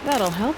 That'll help.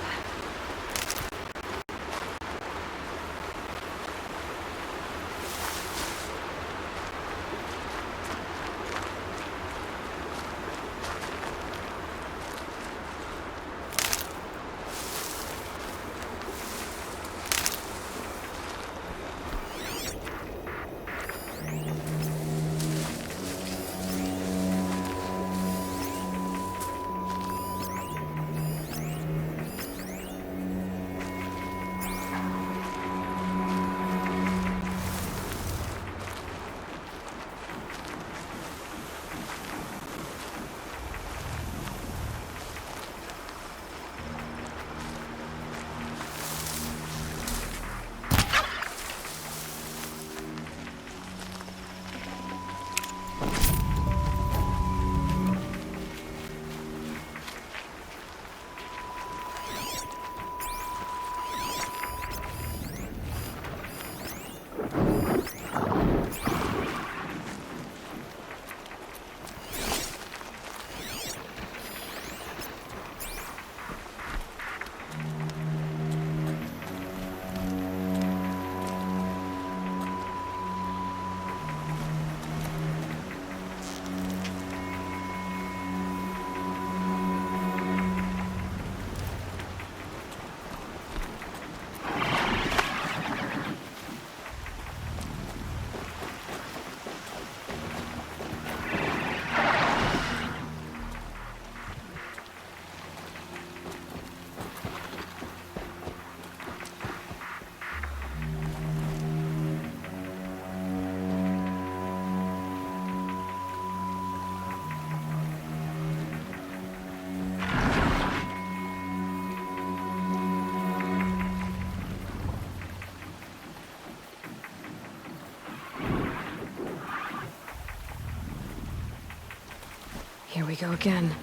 Here we go again.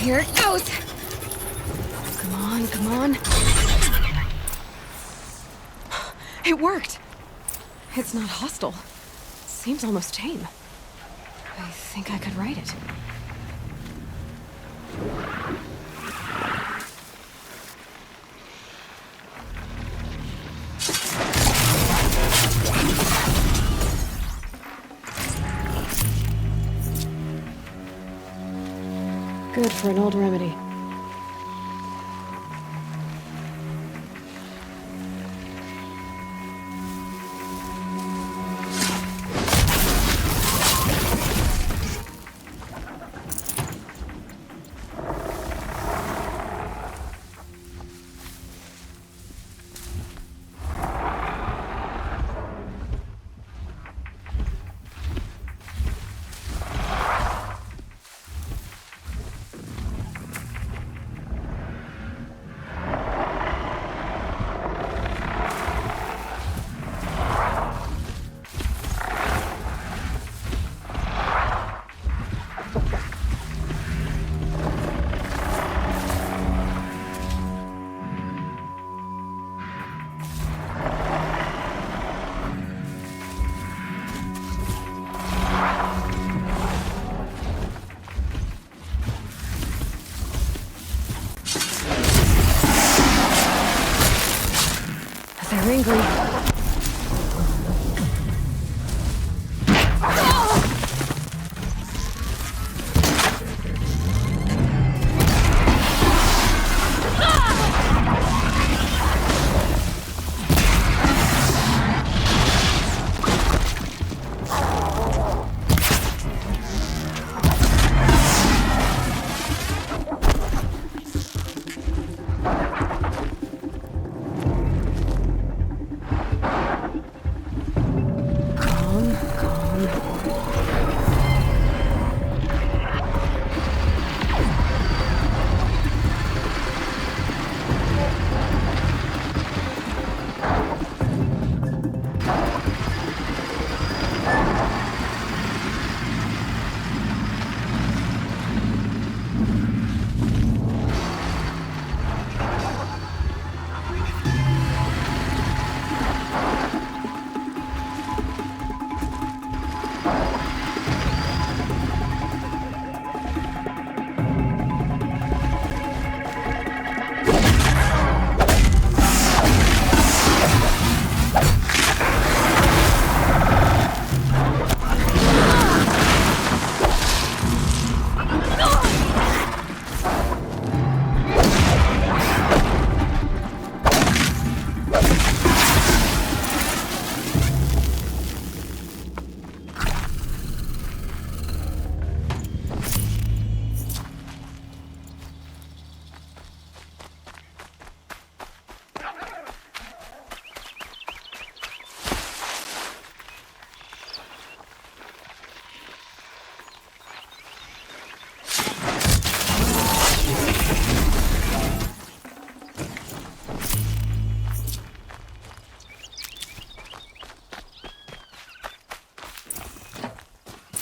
Here it goes! Come on, come on. It worked! It's not hostile. Seems almost tame. I think I could write it. Good for an old remedy. They're angry.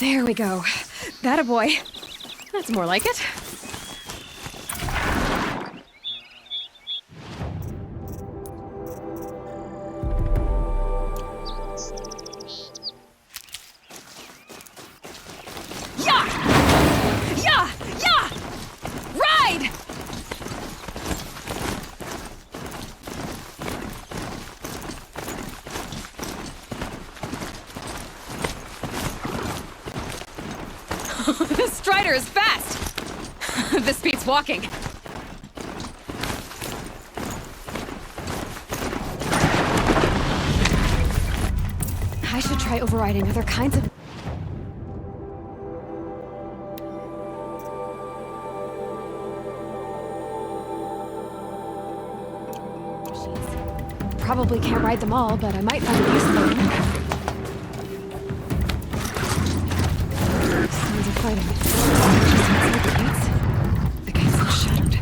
There we go. That a boy. That's more like it. Yeah! Yeah! Yeah! Ride! This Strider is fast! This beats walking. I should try overriding other kinds of... Probably can't ride them all, but I might find a use for them. Sounds of fighting. The gates are shattered.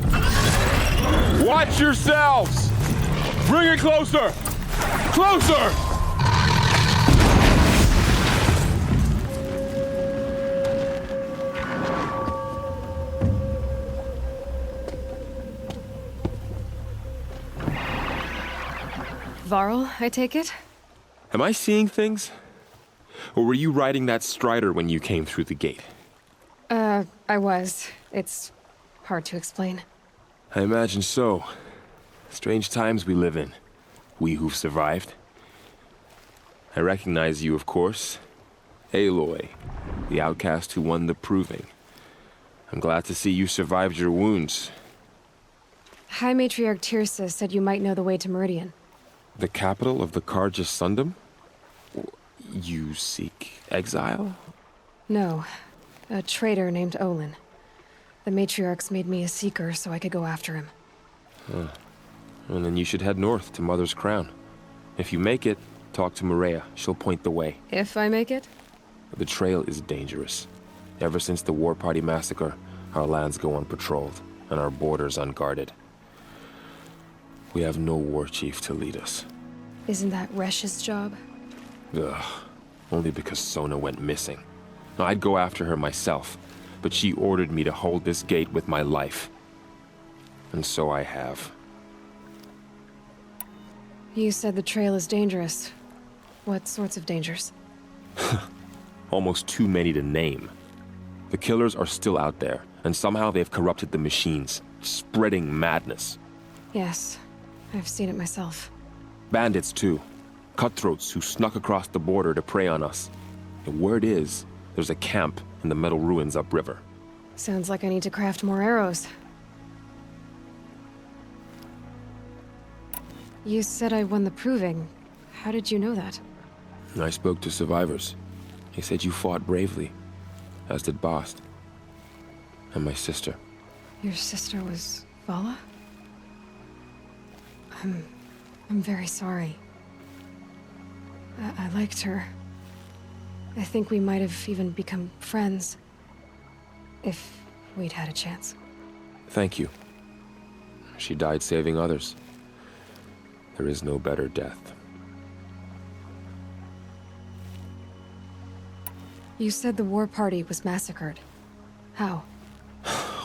Watch yourselves! Bring it closer! Closer! Varl, I take it? Am I seeing things? Or were you riding that Strider when you came through the gate? I was. It's hard to explain. I imagine so. Strange times we live in. We who've survived. I recognize you, of course. Aloy, the outcast who won the proving. I'm glad to see you survived your wounds. High Matriarch Tirsa said you might know the way to Meridian. The capital of the Carja Sundom? You seek exile? No. A traitor named Olin. The Matriarchs made me a seeker so I could go after him. And then you should head north to Mother's Crown. If you make it, talk to Maria. She'll point the way. If I make it? The trail is dangerous. Ever since the War Party massacre, our lands go unpatrolled, and our borders unguarded. We have no war chief to lead us. Isn't that Resh's job? Ugh. Only because Sona went missing. Now, I'd go after her myself, but she ordered me to hold this gate with my life. And so I have. You said the trail is dangerous. What sorts of dangers? Almost too many to name. The killers are still out there, and somehow they've corrupted the machines, spreading madness. Yes, I've seen it myself. Bandits, too. Cutthroats who snuck across the border to prey on us. The word is, there's a camp in the metal ruins upriver. Sounds like I need to craft more arrows. You said I won the proving. How did you know that? I spoke to survivors. They said you fought bravely, as did Bast. And my sister. Your sister was Vala? I'm very sorry. I liked her. I think we might have even become friends. If we'd had a chance. Thank you. She died saving others. There is no better death. You said the war party was massacred. How?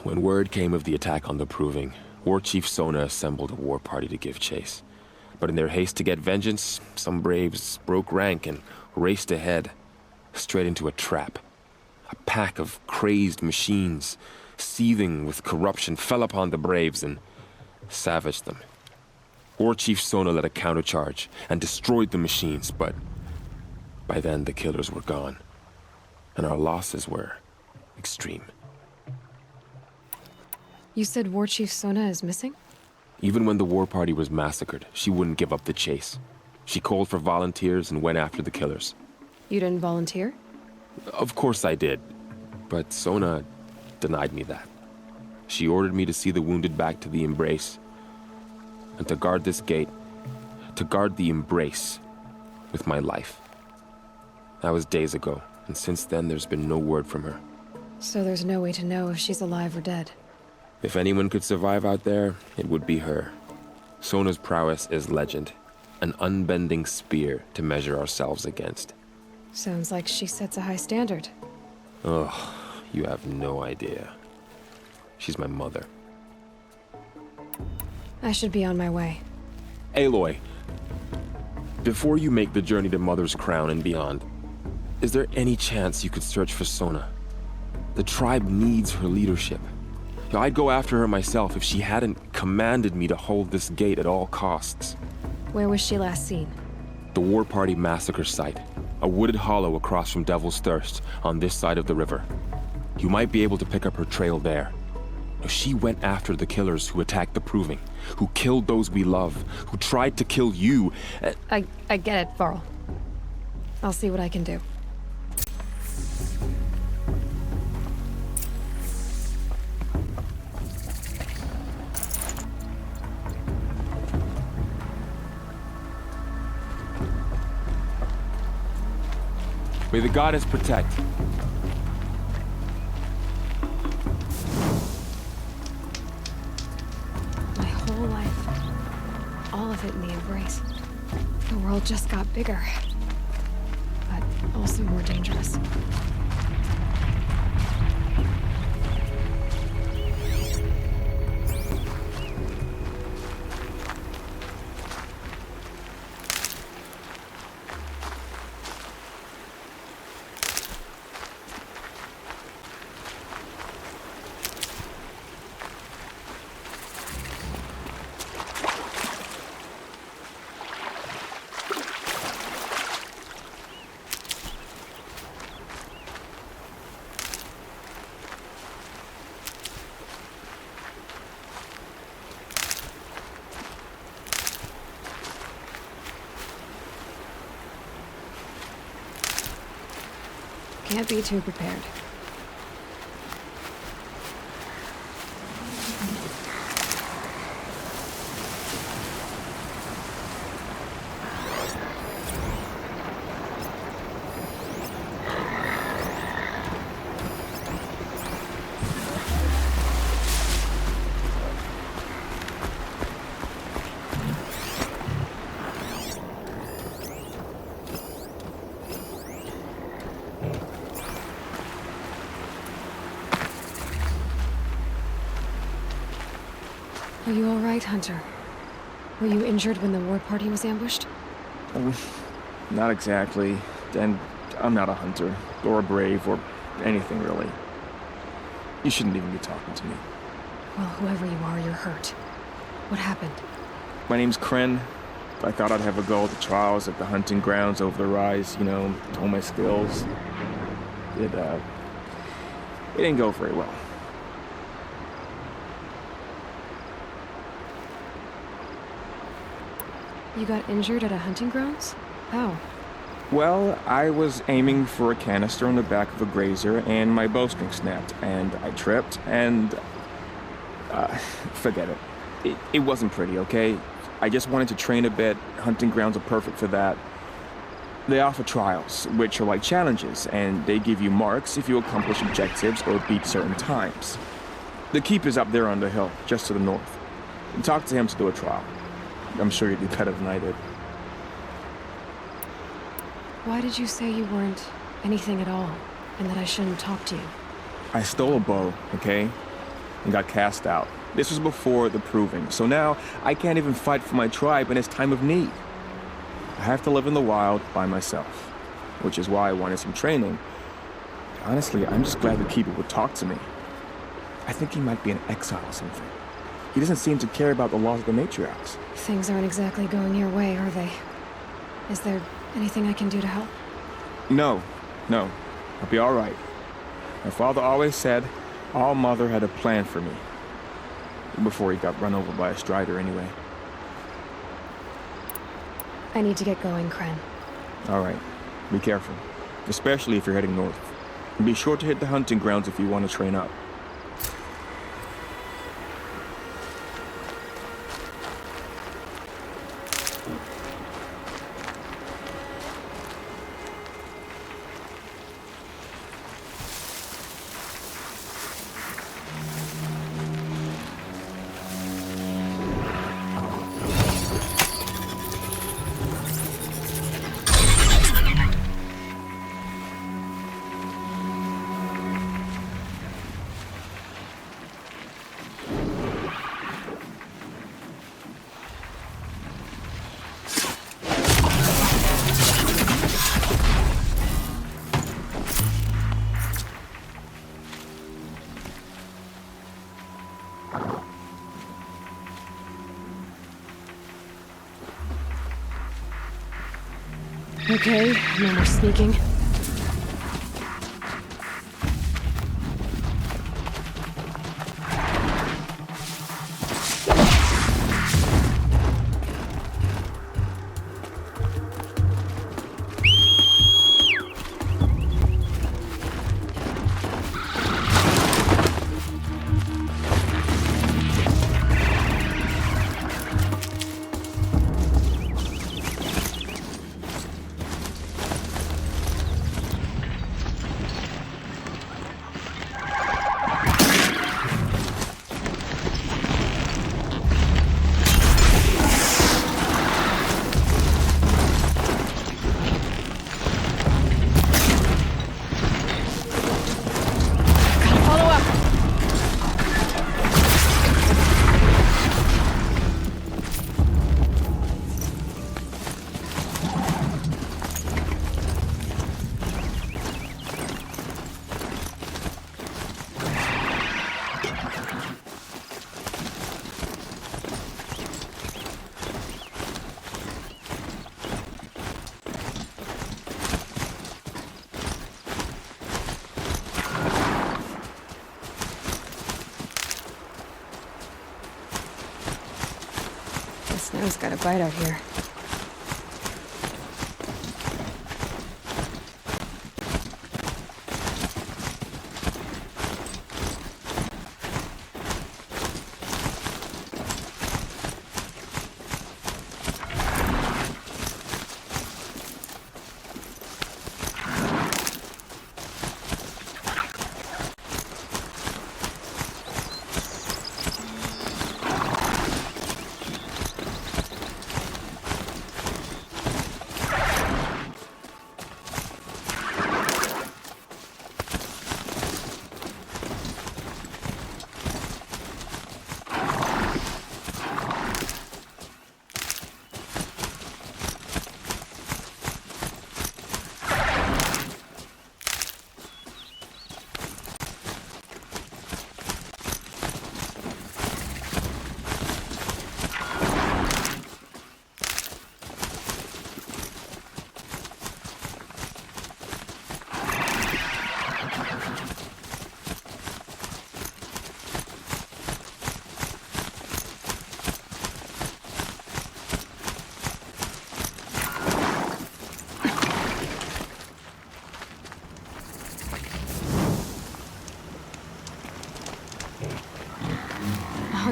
When word came of the attack on the Proving, War Chief Sona assembled a war party to give chase. But in their haste to get vengeance, some braves broke rank and raced ahead, straight into a trap. A pack of crazed machines, seething with corruption, fell upon the braves and savaged them. War Chief Sona led a countercharge and destroyed the machines, but by then the killers were gone, and our losses were extreme. You said War Chief Sona is missing? Even when the war party was massacred, she wouldn't give up the chase. She called for volunteers and went after the killers. You didn't volunteer? Of course I did, but Sona denied me that. She ordered me to see the wounded back to the Embrace, and to guard this gate, to guard the Embrace with my life. That was days ago, and since then there's been no word from her. So there's no way to know if she's alive or dead. If anyone could survive out there, it would be her. Sona's prowess is legend, an unbending spear to measure ourselves against. Sounds like she sets a high standard. Ugh, you have no idea. She's my mother. I should be on my way. Aloy, before you make the journey to Mother's Crown and beyond, is there any chance you could search for Sona? The tribe needs her leadership. I'd go after her myself if she hadn't commanded me to hold this gate at all costs. Where was she last seen? The War Party massacre site. A wooded hollow across from Devil's Thirst, on this side of the river. You might be able to pick up her trail there. She went after the killers who attacked the Proving, who killed those we love, who tried to kill you. I get it, Varl. I'll see what I can do. May the goddess protect. My whole life. All of it in the Embrace. The world just got bigger. But also more dangerous. Can't be too prepared. Are you all right, Hunter? Were you injured when the war party was ambushed? Not exactly. And I'm not a hunter, or a brave, or anything really. You shouldn't even be talking to me. Well, whoever you are, you're hurt. What happened? My name's Kren. I thought I'd have a go at the trials at the hunting grounds over the rise, you know, hone my skills. It didn't go very well. You got injured at a hunting grounds? How? Well, I was aiming for a canister on the back of a grazer, and my bowstring snapped, and I tripped, and... forget it. It wasn't pretty, okay? I just wanted to train a bit. Hunting grounds are perfect for that. They offer trials, which are like challenges, and they give you marks if you accomplish objectives or beat certain times. The keeper's up there on the hill, just to the north. Talk to him to do a trial. I'm sure you'd do better than I did. Why did you say you weren't anything at all, and that I shouldn't talk to you? I stole a bow, okay? And got cast out. This was before the proving, so now I can't even fight for my tribe in its time of need. I have to live in the wild by myself, which is why I wanted some training. Honestly, I'm just glad the keeper would talk to me. I think he might be in exile or something. He doesn't seem to care about the laws of the matriarchs. Things aren't exactly going your way, are they? Is there anything I can do to help? No. I'll be all right. My father always said All Mother had a plan for me. Before he got run over by a strider, anyway. I need to get going, Kren. All right. Be careful. Especially if you're heading north. And be sure to hit the hunting grounds if you want to train up. Okay, no more sneaking. Snow's got a bite out here.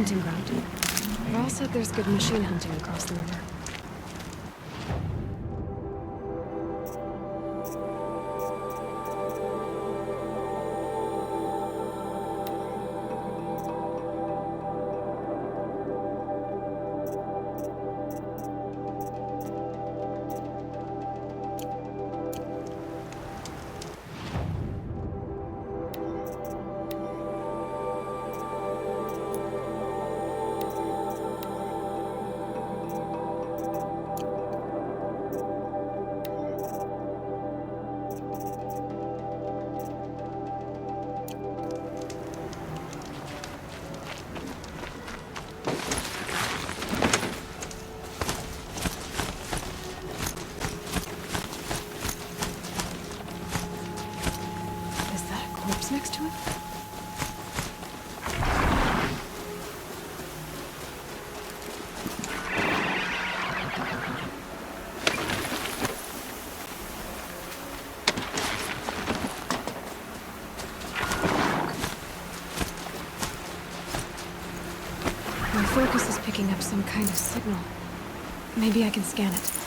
hunting ground. Rawl said there's good machine hunting across the river. Next to it? My focus is picking up some kind of signal. Maybe I can scan it.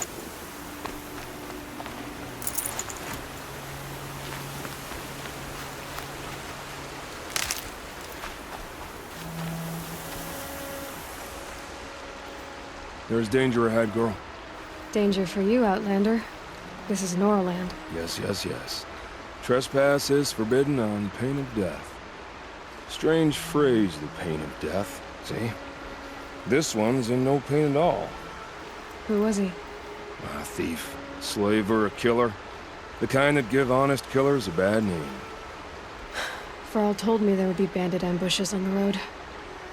There's danger ahead, girl. Danger for you, Outlander. This is Norland. Yes, yes, yes. Trespass is forbidden on pain of death. Strange phrase, the pain of death. See? This one's in no pain at all. Who was he? A thief, slaver, a killer. The kind that give honest killers a bad name. Rawl told me there would be bandit ambushes on the road.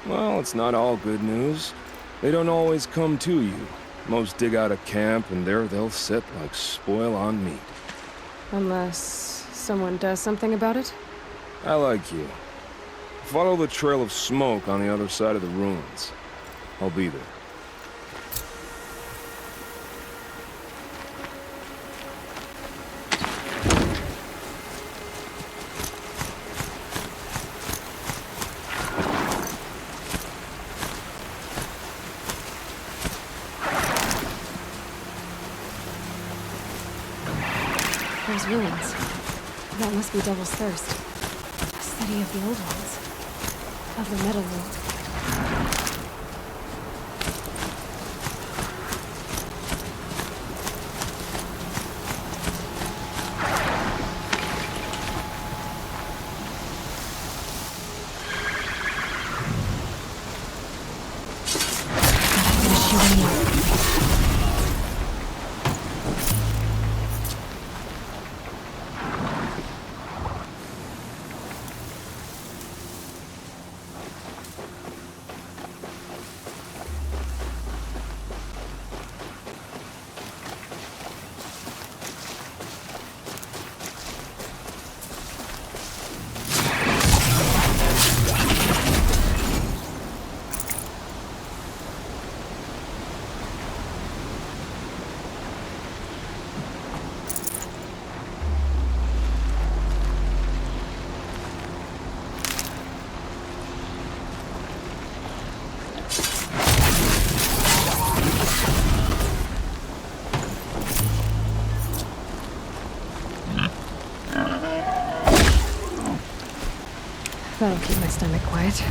Well, it's not all good news. They don't always come to you. Most dig out a camp, and there they'll sit like spoil on meat. Unless someone does something about it? I like you. Follow the trail of smoke on the other side of the ruins. I'll be there. Those ruins. That must be Devil's Thirst. A city of the old ones. Of the metal world. That'll keep my stomach quiet.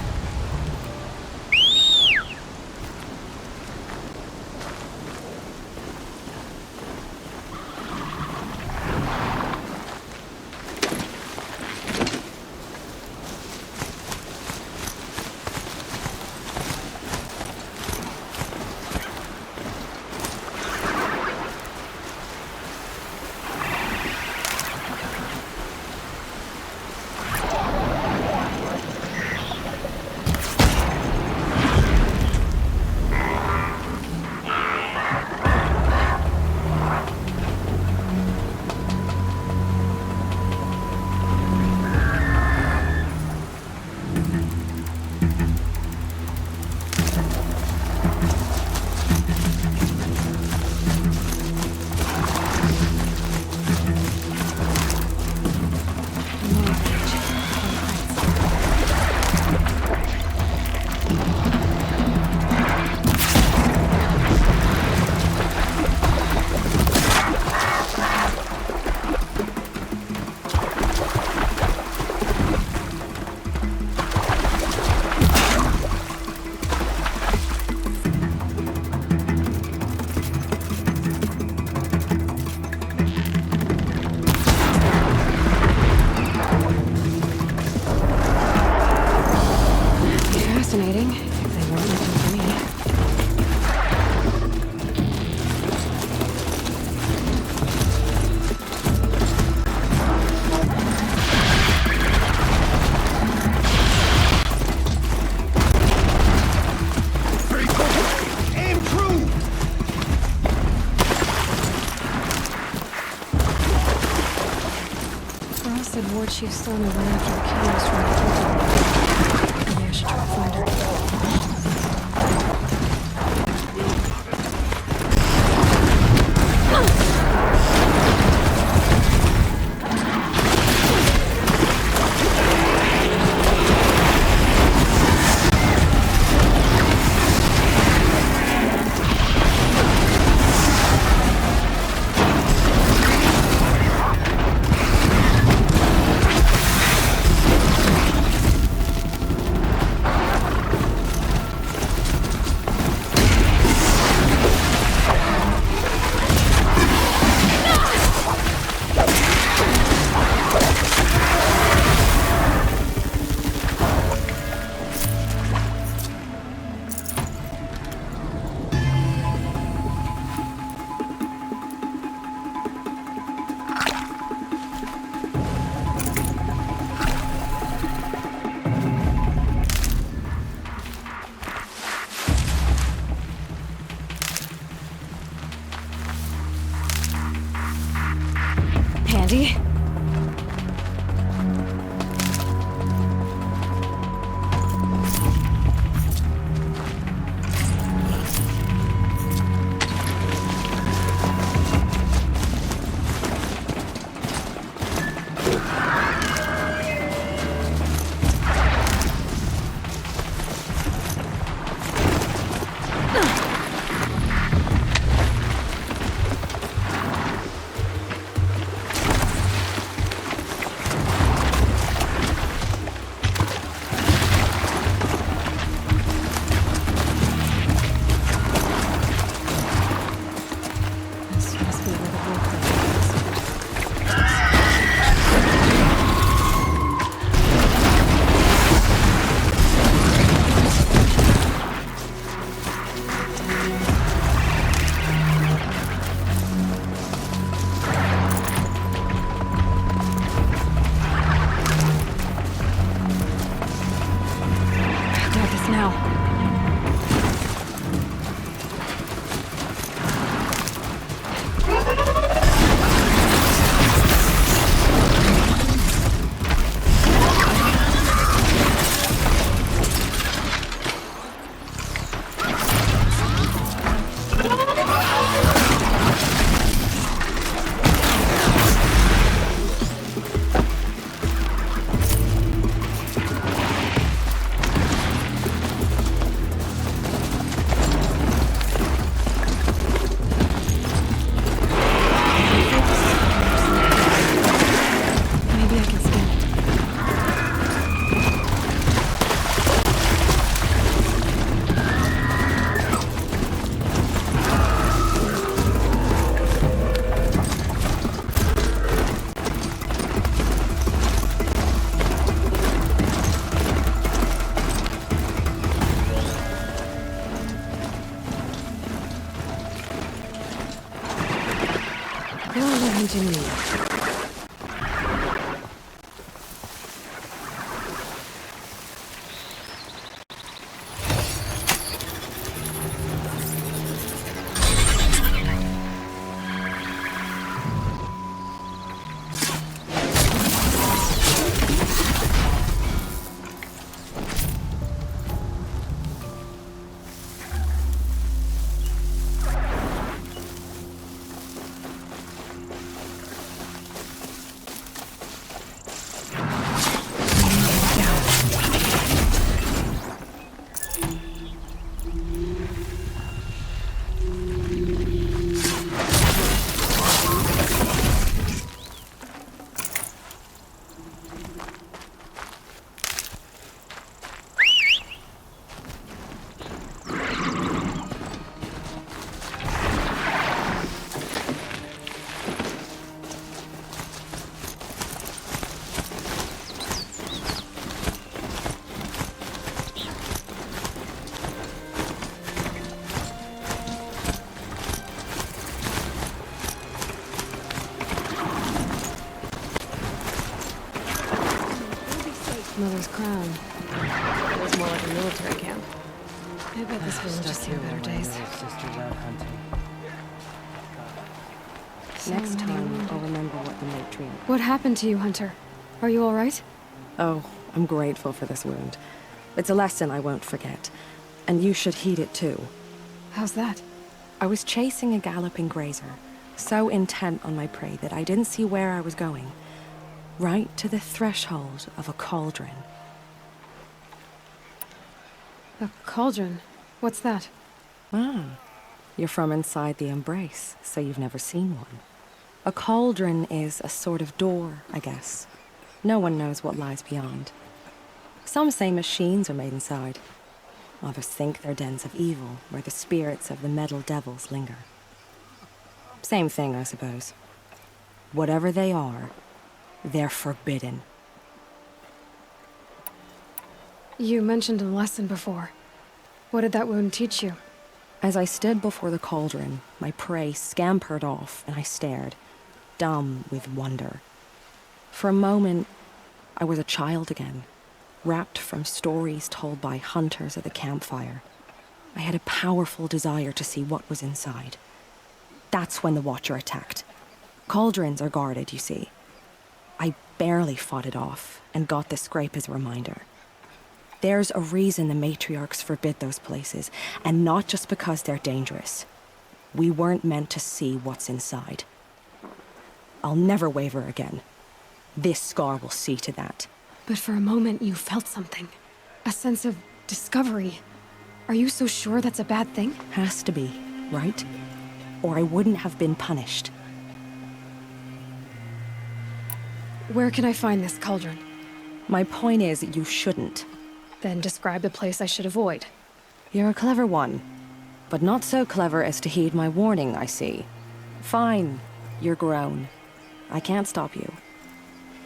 said War Chief Sona went after the killers from the Delta. Maybe I should try to find her. Handy? Engineer. Mother's crown. It was more like a military camp. I bet this village has seen better days. Next time, I'll remember what the night dream. What happened to you, Hunter? Are you all right? Oh, I'm grateful for this wound. It's a lesson I won't forget. And you should heed it too. How's that? I was chasing a galloping grazer, so intent on my prey that I didn't see where I was going. Right to the threshold of a cauldron. A cauldron? What's that? Ah, you're from inside the Embrace, so you've never seen one. A cauldron is a sort of door, I guess. No one knows what lies beyond. Some say machines are made inside. Others think they're dens of evil, where the spirits of the metal devils linger. Same thing, I suppose. Whatever they are, they're forbidden. You mentioned a lesson before. What did that wound teach you? As I stood before the cauldron, my prey scampered off, and I stared, dumb with wonder. For a moment, I was a child again, wrapped from stories told by hunters at the campfire. I had a powerful desire to see what was inside. That's when the Watcher attacked. Cauldrons are guarded, you see. I barely fought it off, and got the scrape as a reminder. There's a reason the matriarchs forbid those places, and not just because they're dangerous. We weren't meant to see what's inside. I'll never waver again. This scar will see to that. But for a moment you felt something. A sense of discovery. Are you so sure that's a bad thing? Has to be, right? Or I wouldn't have been punished. Where can I find this cauldron? My point is, you shouldn't. Then describe the place I should avoid. You're a clever one. But not so clever as to heed my warning, I see. Fine, you're grown. I can't stop you.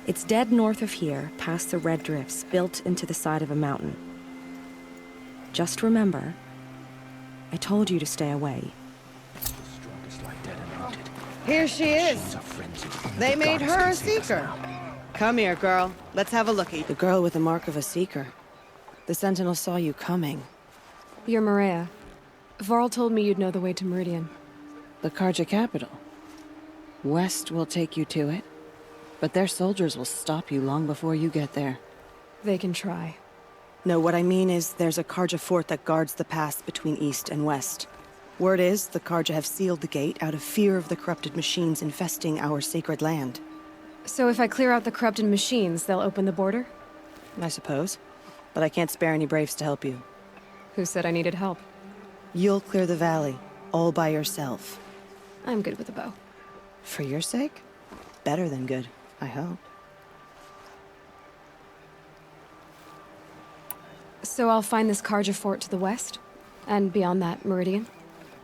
It's dead north of here, past the red drifts built into the side of a mountain. Just remember, I told you to stay away. Here she is. They made her a seeker. Come here, girl. Let's have a looky. The girl with the mark of a seeker. The Sentinel saw you coming. You're Maria. Varl told me you'd know the way to Meridian. The Karja capital. West will take you to it, but their soldiers will stop you long before you get there. They can try. No, what I mean is there's a Karja fort that guards the pass between east and west. Word is the Karja have sealed the gate out of fear of the corrupted machines infesting our sacred land. So if I clear out the corrupted machines, they'll open the border? I suppose. But I can't spare any braves to help you. Who said I needed help? You'll clear the valley, all by yourself. I'm good with a bow. For your sake? Better than good, I hope. So I'll find this Karja fort to the west? And beyond that, Meridian?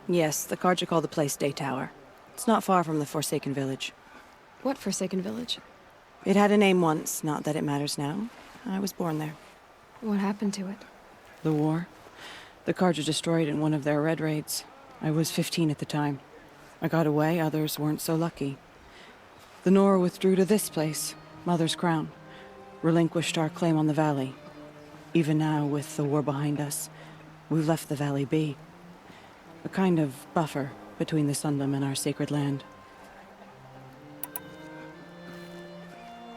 Yes, the Karja call the place Day Tower. It's not far from the Forsaken Village. What Forsaken Village? It had a name once, not that it matters now. I was born there. What happened to it? The war. The Karja destroyed in one of their red raids. I was 15 at the time. I got away, others weren't so lucky. The Nora withdrew to this place, Mother's Crown. Relinquished our claim on the valley. Even now, with the war behind us, we've left the valley be. A kind of buffer between the Sundom and our sacred land.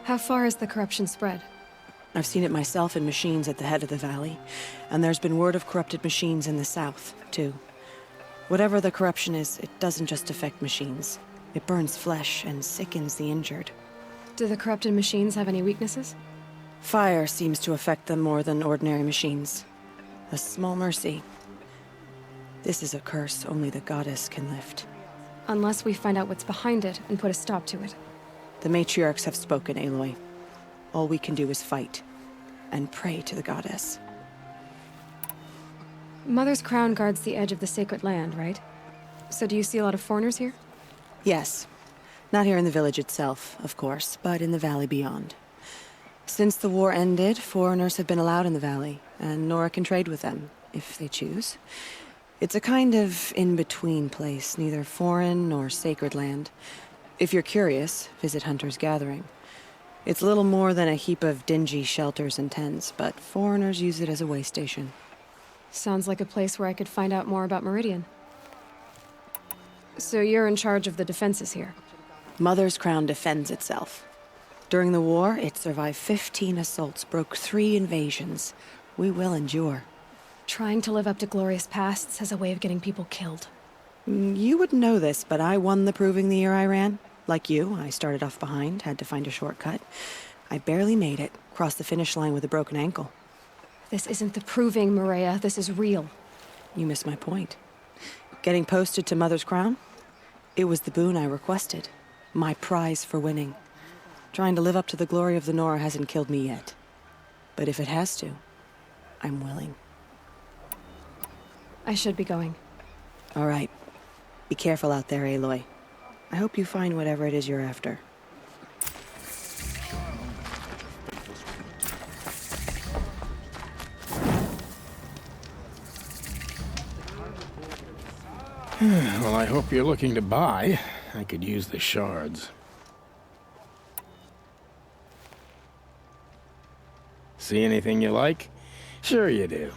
How far has the corruption spread? I've seen it myself in machines at the head of the valley, and there's been word of corrupted machines in the south, too. Whatever the corruption is, it doesn't just affect machines. It burns flesh and sickens the injured. Do the corrupted machines have any weaknesses? Fire seems to affect them more than ordinary machines. A small mercy. This is a curse only the goddess can lift. Unless we find out what's behind it and put a stop to it. The matriarchs have spoken, Aloy. All we can do is fight, and pray to the goddess. Mother's Crown guards the edge of the sacred land, right? So do you see a lot of foreigners here? Yes. Not here in the village itself, of course, but in the valley beyond. Since the war ended, foreigners have been allowed in the valley, and Nora can trade with them, if they choose. It's a kind of in-between place, neither foreign nor sacred land. If you're curious, visit Hunter's Gathering. It's little more than a heap of dingy shelters and tents, but foreigners use it as a way station. Sounds like a place where I could find out more about Meridian. So you're in charge of the defenses here? Mother's Crown defends itself. During the war, it survived 15 assaults, broke 3 invasions. We will endure. Trying to live up to glorious pasts has a way of getting people killed. You wouldn't know this, but I won the proving the year I ran. Like you, I started off behind, had to find a shortcut. I barely made it, crossed the finish line with a broken ankle. This isn't the proving, Maria. This is real. You missed my point. Getting posted to Mother's Crown? It was the boon I requested. My prize for winning. Trying to live up to the glory of the Nora hasn't killed me yet. But if it has to, I'm willing. I should be going. All right. Be careful out there, Aloy. I hope you find whatever it is you're after. Well, I hope you're looking to buy. I could use the shards. See anything you like? Sure you do.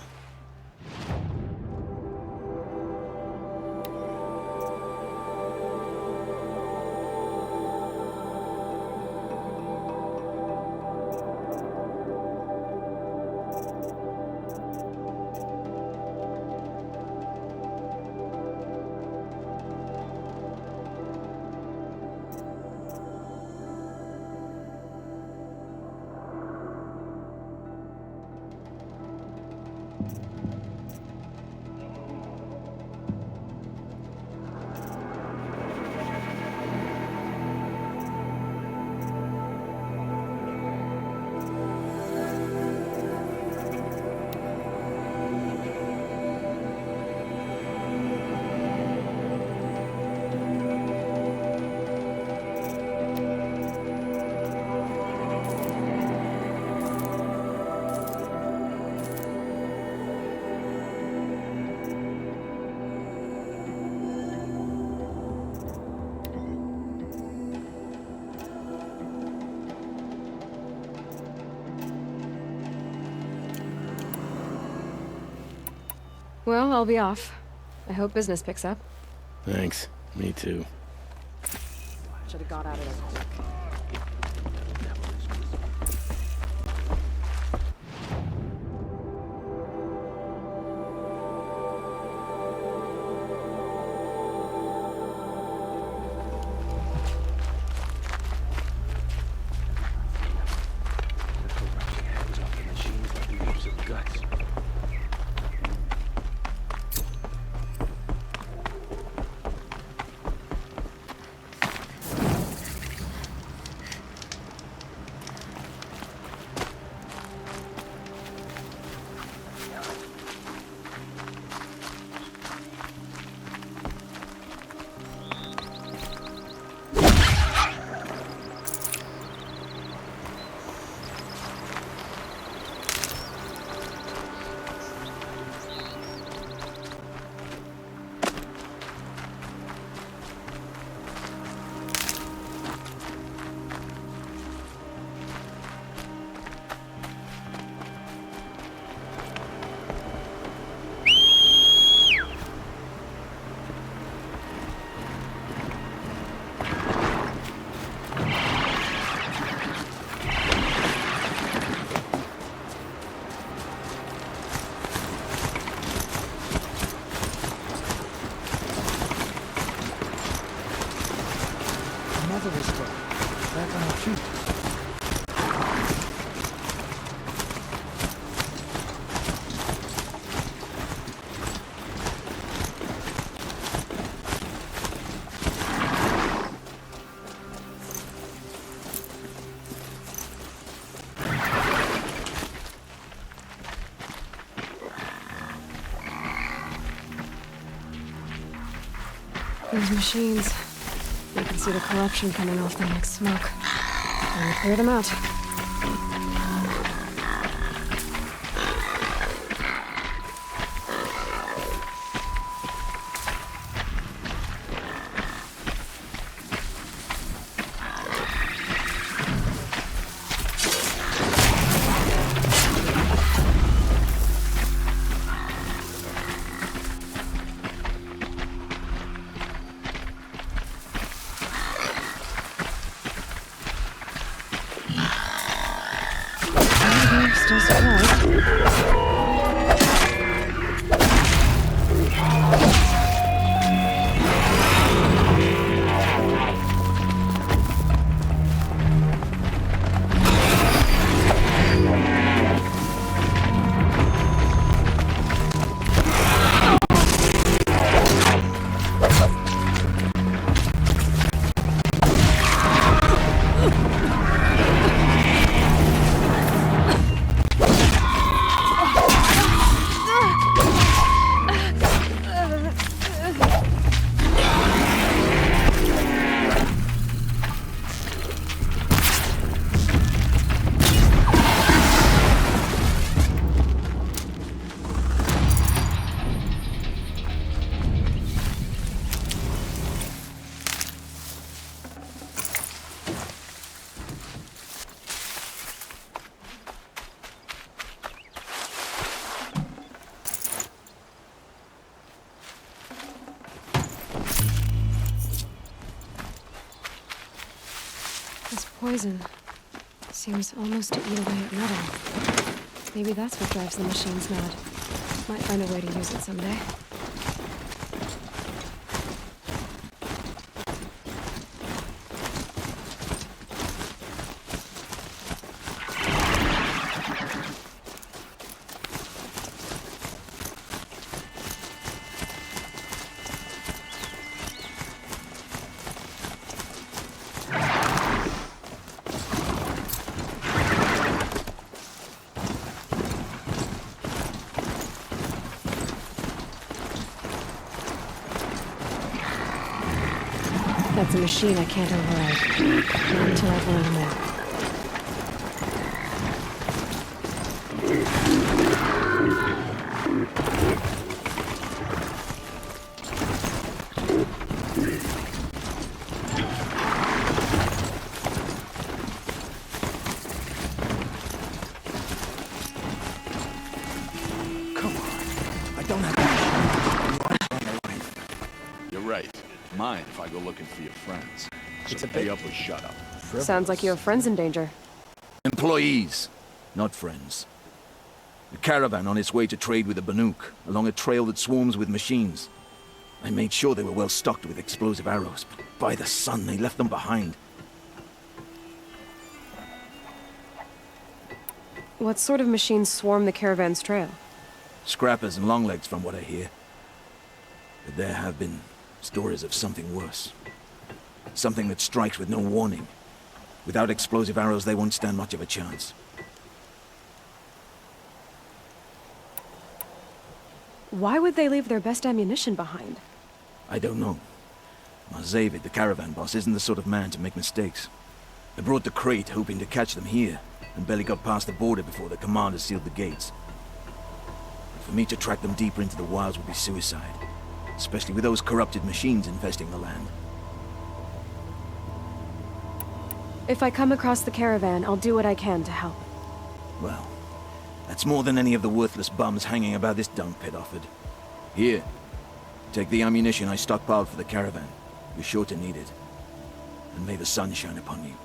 Well, I'll be off. I hope business picks up. Thanks. Me too. Should have got out of there quick. Those machines. You can see the corruption coming off the next smoke. Time to clear them out. just right. This poison seems almost to eat away at metal. Maybe that's what drives the machines mad. Might find a way to use it someday. That's a machine I can't override. Not until I've learned more. You're right. Mind if I go looking for your friends? So pay up or shut up. Sounds like you have friends in danger. Employees, not friends. A caravan on its way to trade with the Banuk, along a trail that swarms with machines. I made sure they were well stocked with explosive arrows, but by the sun, they left them behind. What sort of machines swarm the caravan's trail? Scrappers and longlegs, from what I hear. But there have been stories of something worse. Something that strikes with no warning. Without explosive arrows, they won't stand much of a chance. Why would they leave their best ammunition behind? I don't know. Zavid, the caravan boss, isn't the sort of man to make mistakes. I brought the crate hoping to catch them here, and barely got past the border before the commander sealed the gates. But for me to track them deeper into the wilds would be suicide. Especially with those corrupted machines infesting the land. If I come across the caravan, I'll do what I can to help. Well, that's more than any of the worthless bums hanging about this dung pit offered. Here, take the ammunition I stockpiled for the caravan. You're sure to need it. And may the sun shine upon you.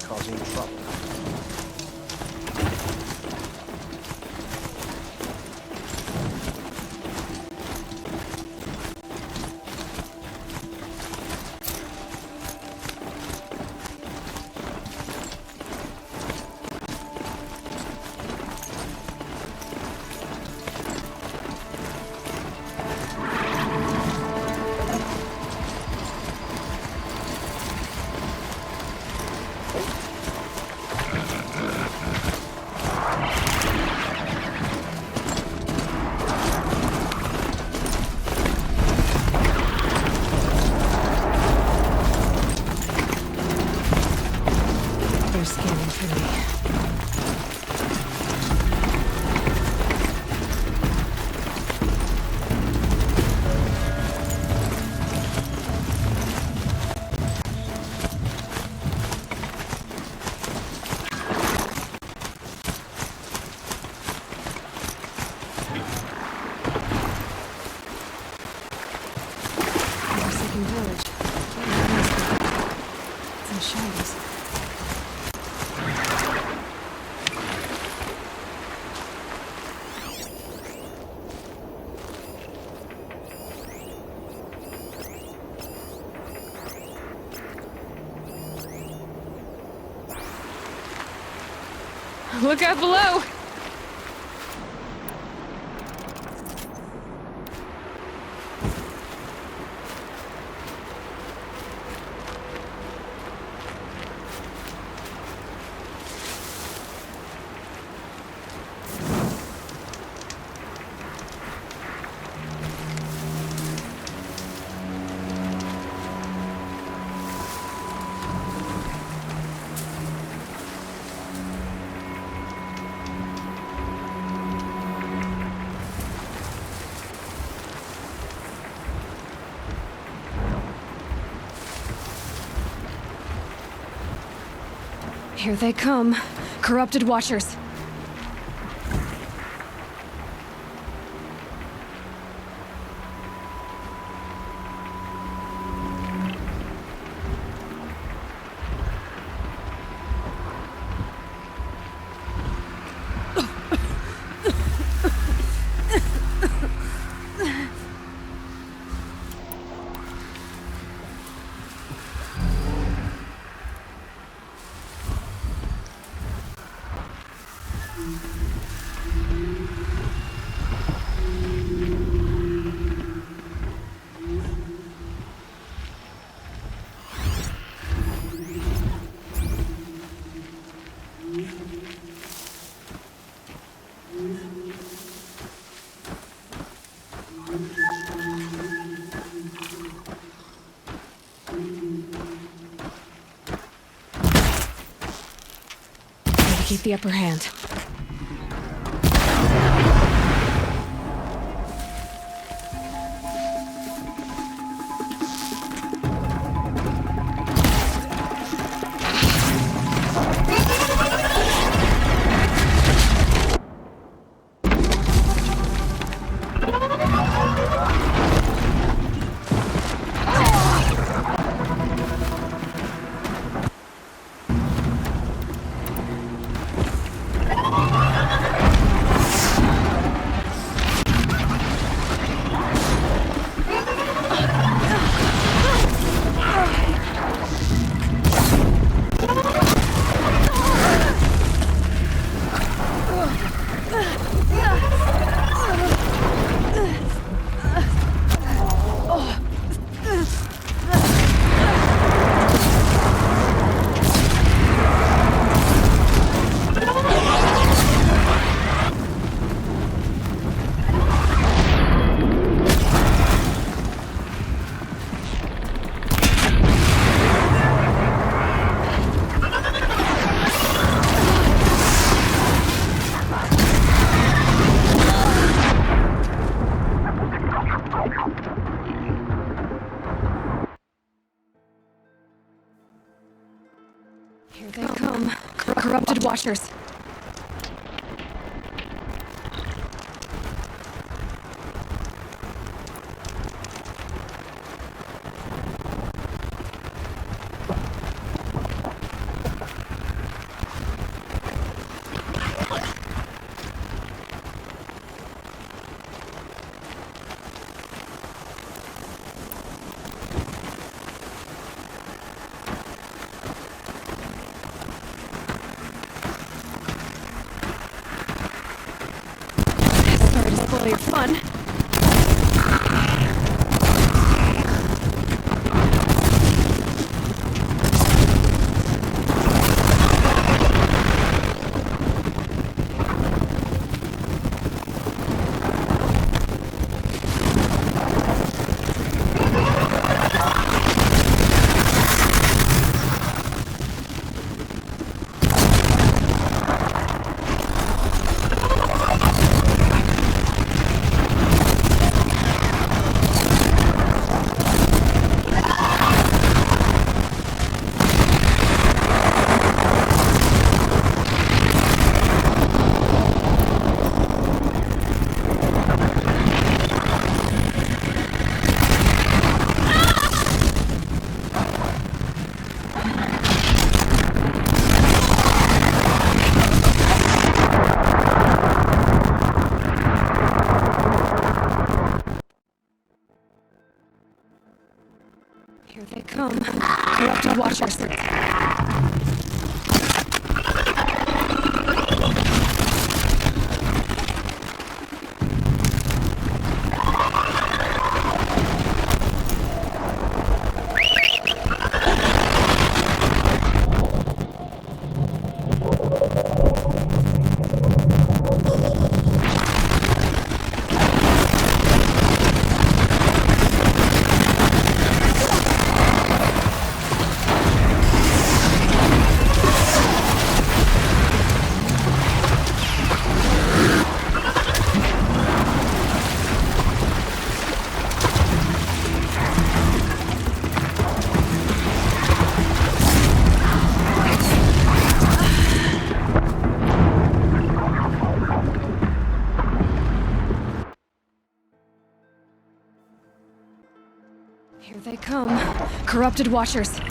Causing trouble. shadows. Look out below! Here they come. Corrupted Watchers. Keep the upper hand. Here they come. Corrupted Watchers. Sorry to spoil your fun. Corrupted watchers. Here they come. Corrupted watchers.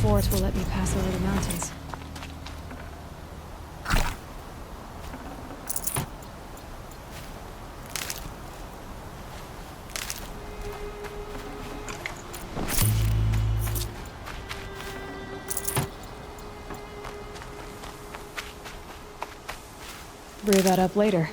Fort will let me pass over the mountains. Brew that up later.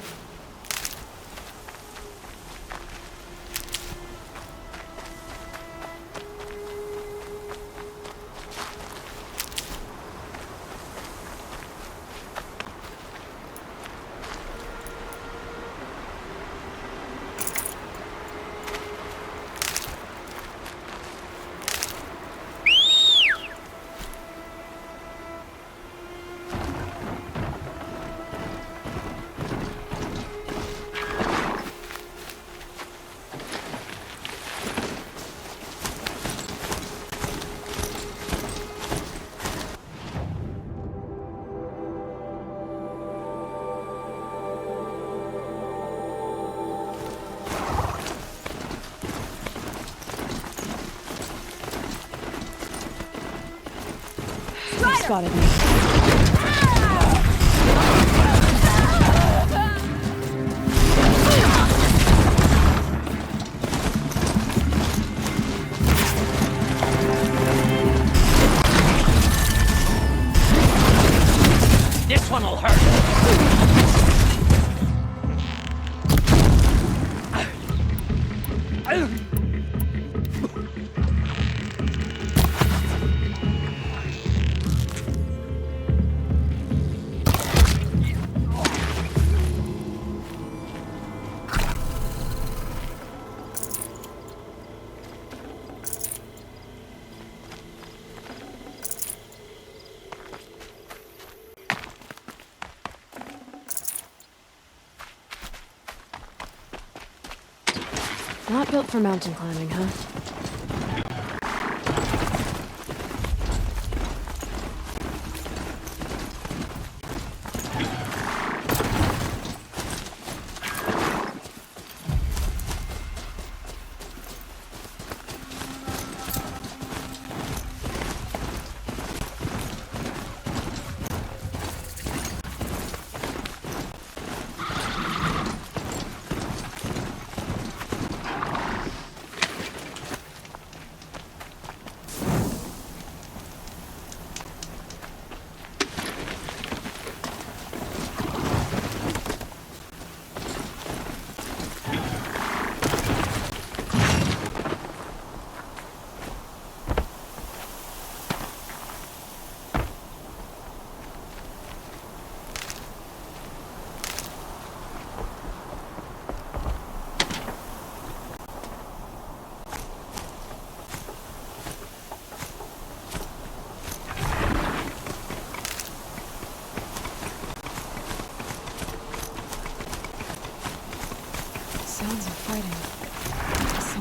Spotted me. This one'll hurt. Not built for mountain climbing, huh?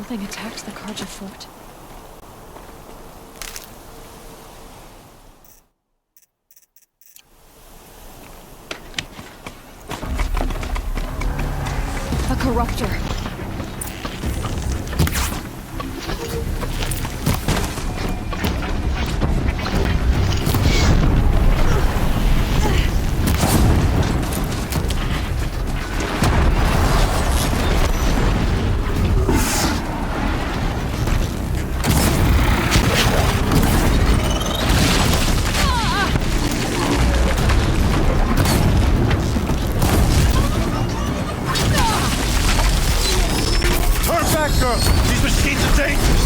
Something attacked the Karja fort. A corruptor. These machines are dangerous!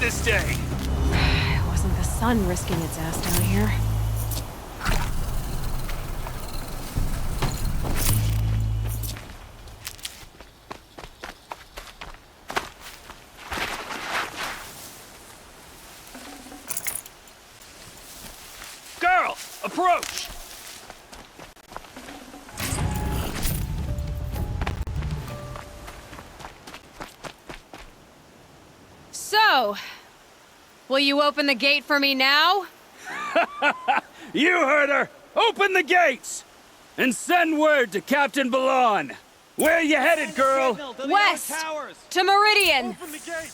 This day. It wasn't the sun risking its ass down here. Girl, approach! So, will you open the gate for me now? You heard her! Open the gates! And send word to Captain Ballon. Where you headed, girl? West! To Meridian! Open the gate!